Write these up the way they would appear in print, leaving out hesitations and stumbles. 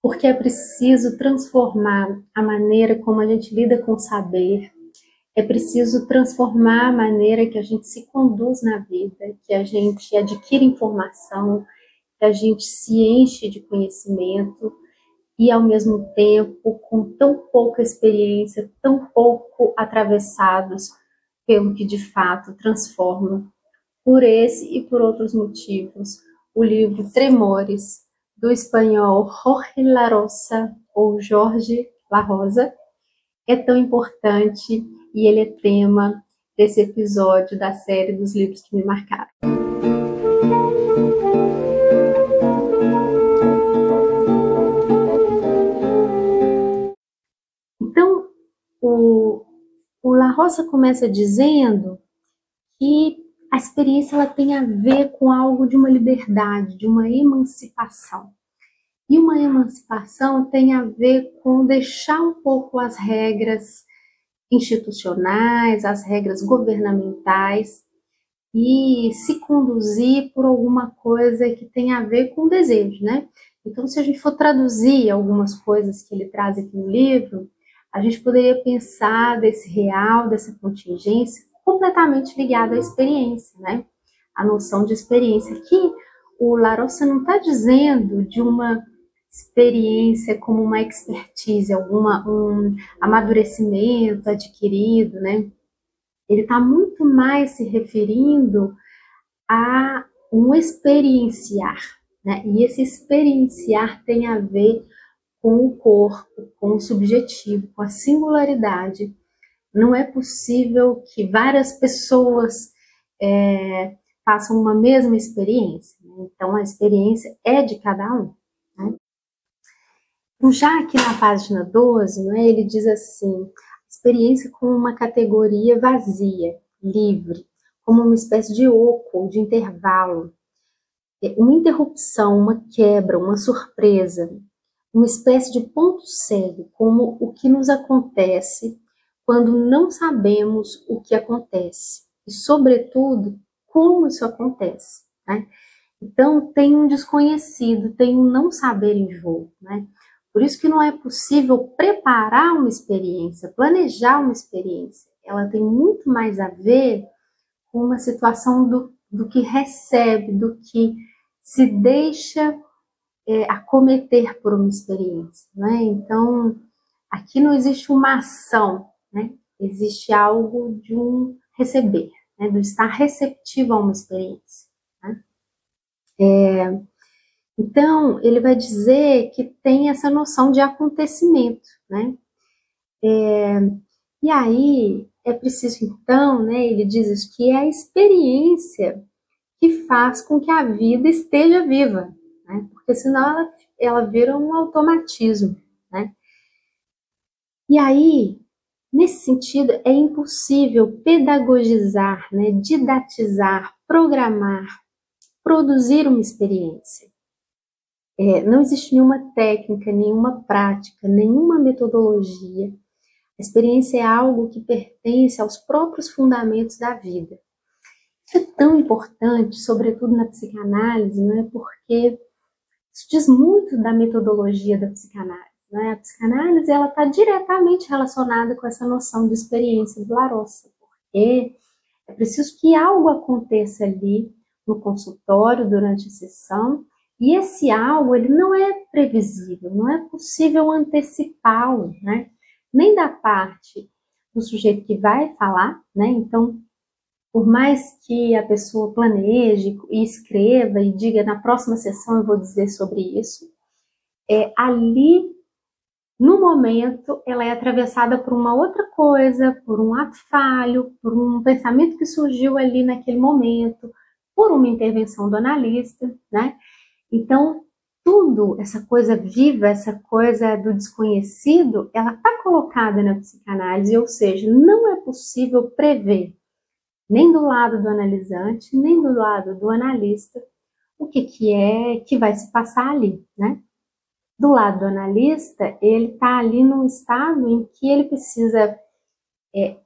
porque é preciso transformar a maneira como a gente lida com o saber, é preciso transformar a maneira que a gente se conduz na vida, que a gente adquire informação, que a gente se enche de conhecimento e, ao mesmo tempo, com tão pouca experiência, tão pouco atravessados pelo que de fato transforma. Por esse e por outros motivos, o livro Tremores, do espanhol Jorge La Rosa, ou Jorge La Rosa, é tão importante e ele é tema desse episódio da série dos livros que me marcaram. Então, o La Rosa começa dizendo que a experiência ela tem a ver com algo de uma liberdade, de uma emancipação. E uma emancipação tem a ver com deixar um pouco as regras institucionais, as regras governamentais e se conduzir por alguma coisa que tem a ver com o desejo, né? Então, se a gente for traduzir algumas coisas que ele traz aqui no livro, a gente poderia pensar desse real, dessa contingência, completamente ligado à experiência, né? A noção de experiência. Aqui, o La Rosa não está dizendo de uma experiência como uma expertise, um amadurecimento adquirido, né? Ele está muito mais se referindo a um experienciar, né? E esse experienciar tem a ver com o corpo, com o subjetivo, com a singularidade. Não é possível que várias pessoas façam uma mesma experiência. Então, a experiência é de cada um. Né? Então, já aqui na página 12, né, ele diz assim, experiência como uma categoria vazia, livre, como uma espécie de oco, de intervalo, uma interrupção, uma quebra, uma surpresa, uma espécie de ponto cego, como o que nos acontece quando não sabemos o que acontece e, sobretudo, como isso acontece, né? Então, tem um desconhecido, tem um não saber em jogo, né? Por isso que não é possível preparar uma experiência, planejar uma experiência. Ela tem muito mais a ver com uma situação do que recebe, do que se deixa acometer por uma experiência, né? Então, aqui não existe uma ação, né? Existe algo de um receber, né? Do estar receptivo a uma experiência. Né? Então, ele vai dizer que tem essa noção de acontecimento, né? E aí, é preciso então, né? Ele diz isso, que é a experiência que faz com que a vida esteja viva, né? Porque senão ela vira um automatismo, né? E aí, nesse sentido, é impossível pedagogizar, né? Didatizar, programar, produzir uma experiência. Não existe nenhuma técnica, nenhuma prática, nenhuma metodologia. A experiência é algo que pertence aos próprios fundamentos da vida. Isso é tão importante, sobretudo na psicanálise, não é? Porque isso diz muito da metodologia da psicanálise. Né? A psicanálise está diretamente relacionada com essa noção de experiência do La Rosa, porque é preciso que algo aconteça ali no consultório, durante a sessão, e esse algo ele não é previsível, não é possível antecipá-lo, né? Nem da parte do sujeito que vai falar, né? Então, por mais que a pessoa planeje e escreva e diga na próxima sessão eu vou dizer sobre isso, ali, no momento, ela é atravessada por uma outra coisa, por um ato falho, por um pensamento que surgiu ali naquele momento, por uma intervenção do analista, né? Então, tudo, essa coisa viva, essa coisa do desconhecido, ela está colocada na psicanálise, ou seja, não é possível prever, nem do lado do analisante, nem do lado do analista, o que é que vai se passar ali, né? Do lado do analista, ele está ali num estado em que ele precisa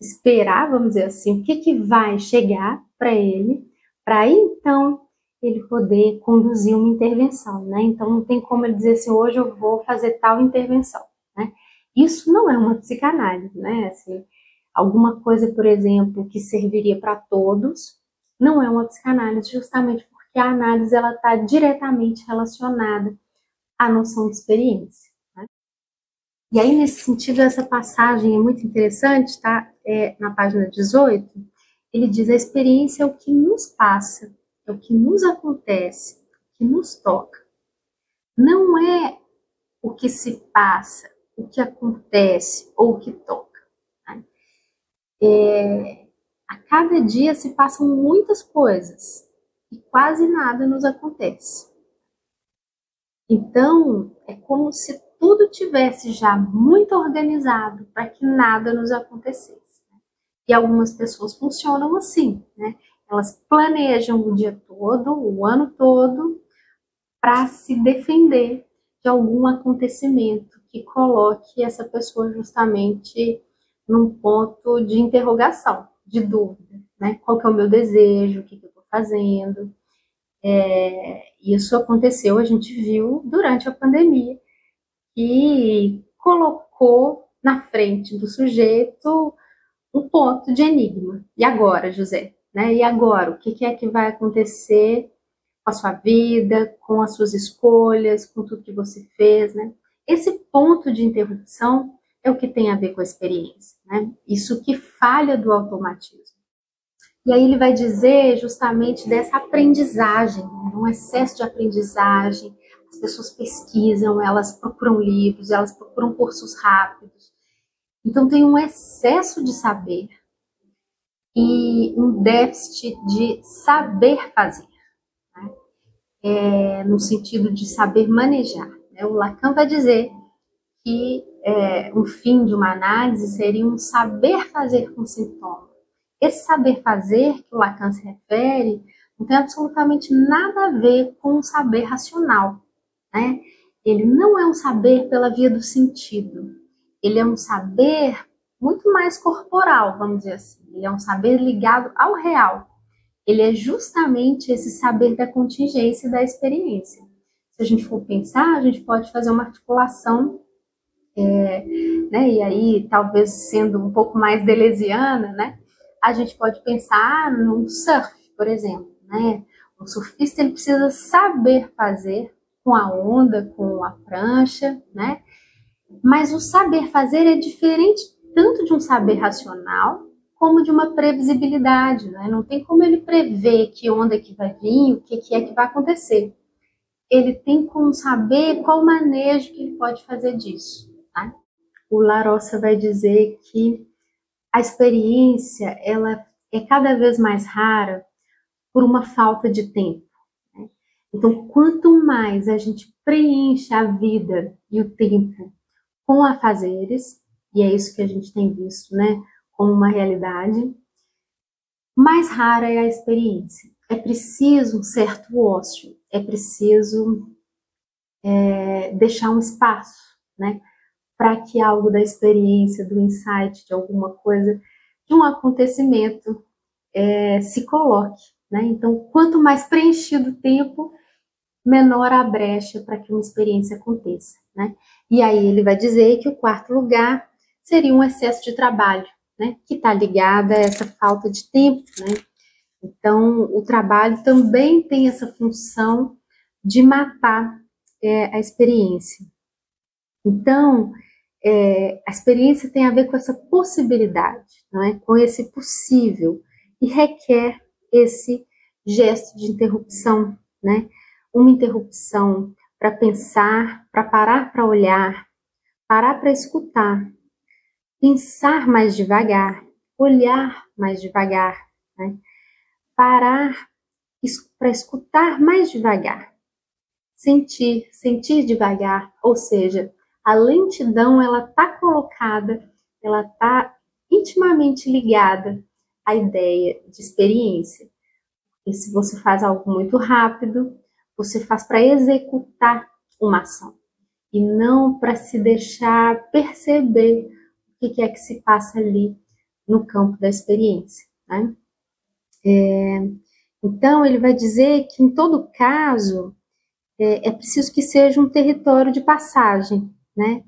esperar, vamos dizer assim, o que vai chegar para ele, para aí então ele poder conduzir uma intervenção, né? Então não tem como ele dizer assim, hoje eu vou fazer tal intervenção, né? Isso não é uma psicanálise, né? Assim, alguma coisa, por exemplo, que serviria para todos, não é uma psicanálise, justamente porque a análise ela está diretamente relacionada à noção de experiência. Né? E aí, nesse sentido, essa passagem é muito interessante, tá? Na página 18, ele diz: a experiência é o que nos passa, é o que nos acontece, o que nos toca. Não é o que se passa, o que acontece ou o que toca. Né? A cada dia se passam muitas coisas e quase nada nos acontece. Então, é como se tudo tivesse já muito organizado para que nada nos acontecesse. E algumas pessoas funcionam assim, né? Elas planejam o dia todo, o ano todo, para se defender de algum acontecimento que coloque essa pessoa justamente num ponto de interrogação, de dúvida, né? Qual que é o meu desejo, o que eu estou fazendo? Isso aconteceu, a gente viu durante a pandemia, que colocou na frente do sujeito um ponto de enigma. E agora, José? Né? E agora? O que é que vai acontecer com a sua vida, com as suas escolhas, com tudo que você fez? Né? Esse ponto de interrupção é o que tem a ver com a experiência. Né? Isso que falha do automatismo. E aí ele vai dizer justamente dessa aprendizagem, né? Um excesso de aprendizagem. As pessoas pesquisam, elas procuram livros, elas procuram cursos rápidos. Então tem um excesso de saber e um déficit de saber fazer, né? No sentido de saber manejar. Né? O Lacan vai dizer que um fim de uma análise seria um saber fazer com sintoma. Esse saber fazer que o Lacan se refere não tem absolutamente nada a ver com um saber racional. Né? Ele não é um saber pela via do sentido. Ele é um saber muito mais corporal, vamos dizer assim. Ele é um saber ligado ao real. Ele é justamente esse saber da contingência e da experiência. Se a gente for pensar, a gente pode fazer uma articulação, né? E aí, talvez sendo um pouco mais deleuziana, né? A gente pode pensar num surf, por exemplo. Né? O surfista ele precisa saber fazer com a onda, com a prancha, né? Mas o saber fazer é diferente tanto de um saber racional como de uma previsibilidade, né? Não tem como ele prever que onda que vai vir, o que é que vai acontecer. Ele tem como saber qual manejo que ele pode fazer disso. Tá? O Larossa vai dizer que a experiência ela é cada vez mais rara por uma falta de tempo. Né? Então, quanto mais a gente preenche a vida e o tempo com afazeres, e é isso que a gente tem visto, né, como uma realidade, mais rara é a experiência. É preciso um certo ócio, é preciso deixar um espaço, né, para que algo da experiência, do insight, de alguma coisa, de um acontecimento se coloque. Né? Então, quanto mais preenchido o tempo, menor a brecha para que uma experiência aconteça. Né? E aí ele vai dizer que o quarto lugar seria um excesso de trabalho, né? Que está ligado a essa falta de tempo. Né? Então, o trabalho também tem essa função de matar a experiência. Então, a experiência tem a ver com essa possibilidade, não é? Com esse possível, e requer esse gesto de interrupção, né? Uma interrupção para pensar, para parar para olhar, parar para escutar, pensar mais devagar, olhar mais devagar, né? Parar para escutar mais devagar, sentir devagar, ou seja, a lentidão ela está colocada, ela está intimamente ligada à ideia de experiência. E se você faz algo muito rápido, você faz para executar uma ação e não para se deixar perceber o que é que se passa ali no campo da experiência. Né? Então, ele vai dizer que, em todo caso, é preciso que seja um território de passagem, né?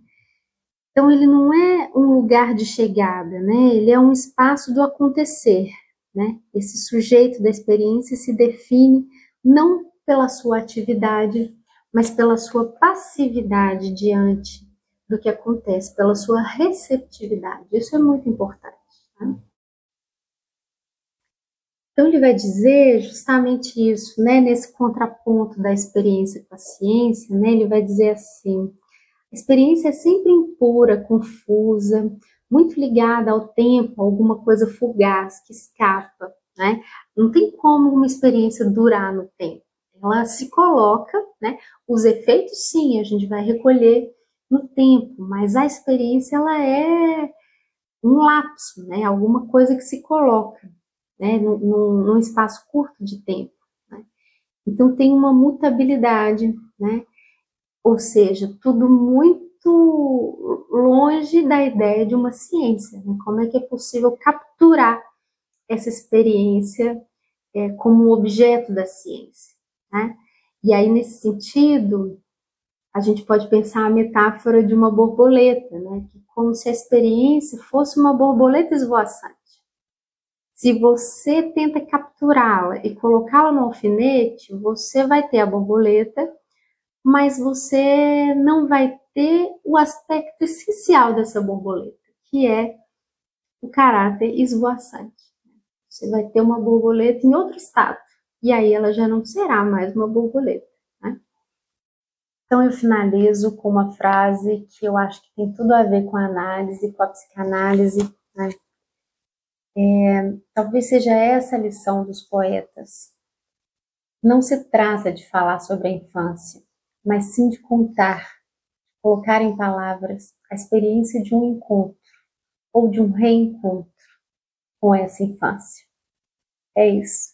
Então, ele não é um lugar de chegada, né? Ele é um espaço do acontecer, né? Esse sujeito da experiência se define não pela sua atividade, mas pela sua passividade diante do que acontece, pela sua receptividade. Isso é muito importante, né? Então, ele vai dizer justamente isso, né? Nesse contraponto da experiência com a ciência, né? Ele vai dizer assim: a experiência é sempre impura, confusa, muito ligada ao tempo, a alguma coisa fugaz que escapa, né? Não tem como uma experiência durar no tempo. Ela se coloca, né? Os efeitos, sim, a gente vai recolher no tempo, mas a experiência, ela é um lapso, né? Alguma coisa que se coloca, né? Num espaço curto de tempo, né? Então tem uma mutabilidade, né? Ou seja, tudo muito longe da ideia de uma ciência, né? Como é que é possível capturar essa experiência como objeto da ciência, né? E aí, nesse sentido, a gente pode pensar a metáfora de uma borboleta, né? Que como se a experiência fosse uma borboleta esvoaçante. Se você tenta capturá-la e colocá-la no alfinete, você vai ter a borboleta, mas você não vai ter o aspecto essencial dessa borboleta, que é o caráter esvoaçante. Você vai ter uma borboleta em outro estado, e aí ela já não será mais uma borboleta, né? Então eu finalizo com uma frase que eu acho que tem tudo a ver com a análise, com a psicanálise, né? Talvez seja essa a lição dos poetas. Não se trata de falar sobre a infância, mas sim de contar, colocar em palavras a experiência de um encontro ou de um reencontro com essa infância. É isso.